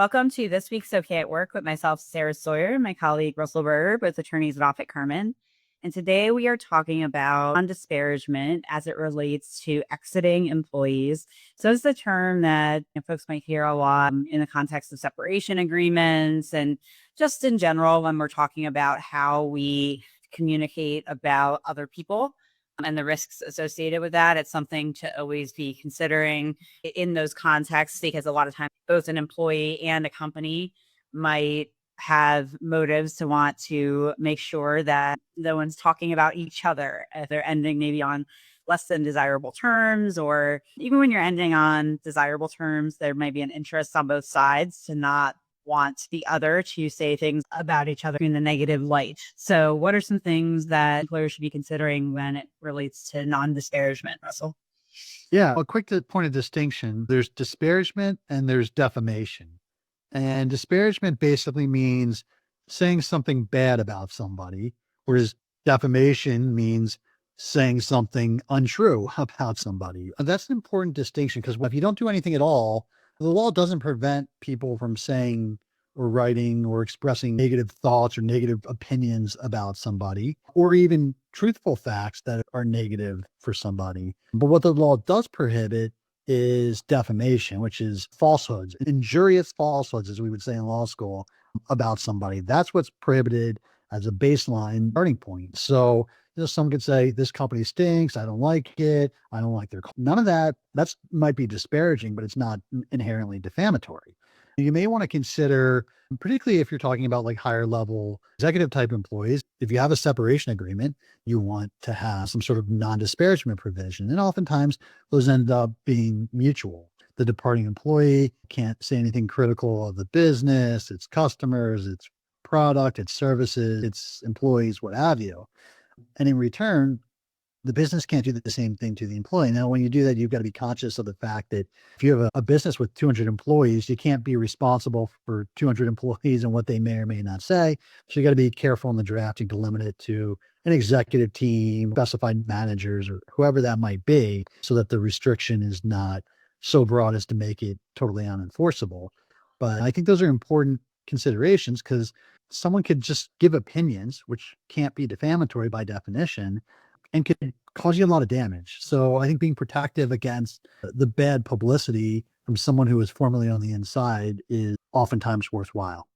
Welcome to this week's Okay at Work with myself, Sarah Sawyer, and my colleague, Russell Berger, both attorneys at Offit Kurman. And today we are talking about non-disparagement as it relates to exiting employees. So it's a term that folks might hear a lot in the context of separation agreements and just in general when we're talking about how we communicate about other people and the risks associated with that. It's something to always be considering in those contexts, because a lot of times both an employee and a company might have motives to want to make sure that no one's talking about each other if they're ending maybe on less than desirable terms, or even when you're ending on desirable terms, there might be an interest on both sides to not want the other to say things about each other in the negative light. So what are some things that employers should be considering when it relates to non-disparagement, Russell? Yeah, a quick point of distinction. There's disparagement and there's defamation. And disparagement basically means saying something bad about somebody, whereas defamation means saying something untrue about somebody. And that's an important distinction because if you don't do anything at all, the law doesn't prevent people from saying or writing or expressing negative thoughts or negative opinions about somebody, or even truthful facts that are negative for somebody. But what the law does prohibit is defamation, which is falsehoods, injurious falsehoods, as we would say in law school, about somebody. That's what's prohibited as a baseline starting point. So, someone could say, this company stinks. I don't like it. I don't like their, none of that. That's might be disparaging, but it's not inherently defamatory. You may want to consider, particularly if you're talking about like higher level executive type employees, if you have a separation agreement, you want to have some sort of non-disparagement provision. And oftentimes those end up being mutual. The departing employee can't say anything critical of the business, its customers, its product, its services, its employees, what have you. And in return, the business can't do the same thing to the employee. Now, when you do that, you've got to be conscious of the fact that if you have a business with 200 employees, you can't be responsible for 200 employees and what they may or may not say. So you got to be careful in the drafting to limit it to an executive team, specified managers, or whoever that might be, so that the restriction is not so broad as to make it totally unenforceable. But I think those are important considerations because someone could just give opinions, which can't be defamatory by definition, and could cause you a lot of damage. So I think being protective against the bad publicity from someone who is formerly on the inside is oftentimes worthwhile.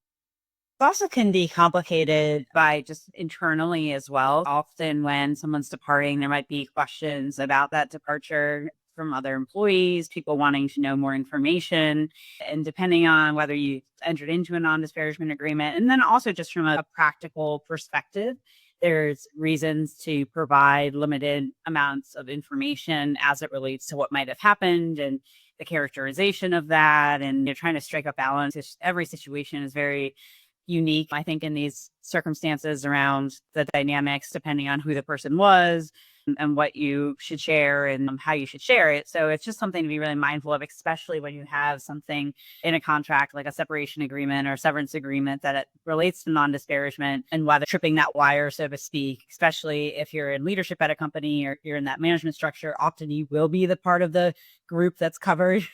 It also can be complicated by just internally as well. Often when someone's departing, there might be questions about that departure from other employees, people wanting to know more information. And depending on whether you entered into a non-disparagement agreement, and then also just from a practical perspective, there's reasons to provide limited amounts of information as it relates to what might have happened and the characterization of that. And you're trying to strike a balance. Every situation is very unique, I think, in these circumstances around the dynamics, depending on who the person was and what you should share and how you should share it. So it's just something to be really mindful of, especially when you have something in a contract like a separation agreement or severance agreement that it relates to non-disparagement, and whether tripping that wire, so to speak, especially if you're in leadership at a company or you're in that management structure, often you will be the part of the group that's covered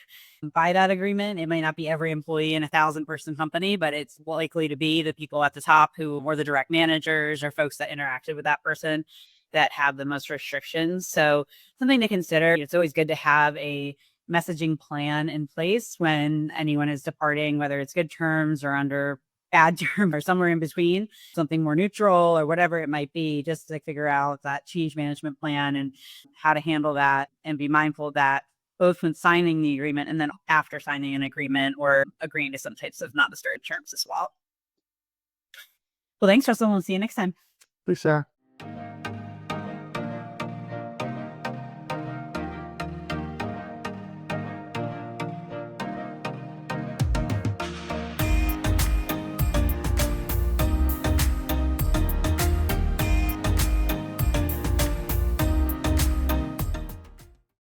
by that agreement. It may not be every employee in a 1,000-person company, but it's likely to be the people at the top who were the direct managers or folks that interacted with that person that have the most restrictions. So something to consider. It's always good to have a messaging plan in place when anyone is departing, whether it's good terms or under bad terms or somewhere in between, something more neutral or whatever it might be, just to figure out that change management plan and how to handle that and be mindful of that both when signing the agreement and then after signing an agreement or agreeing to some types of non-disparagement terms as well. Well, thanks, Russell. We'll see you next time. Thanks, Sarah.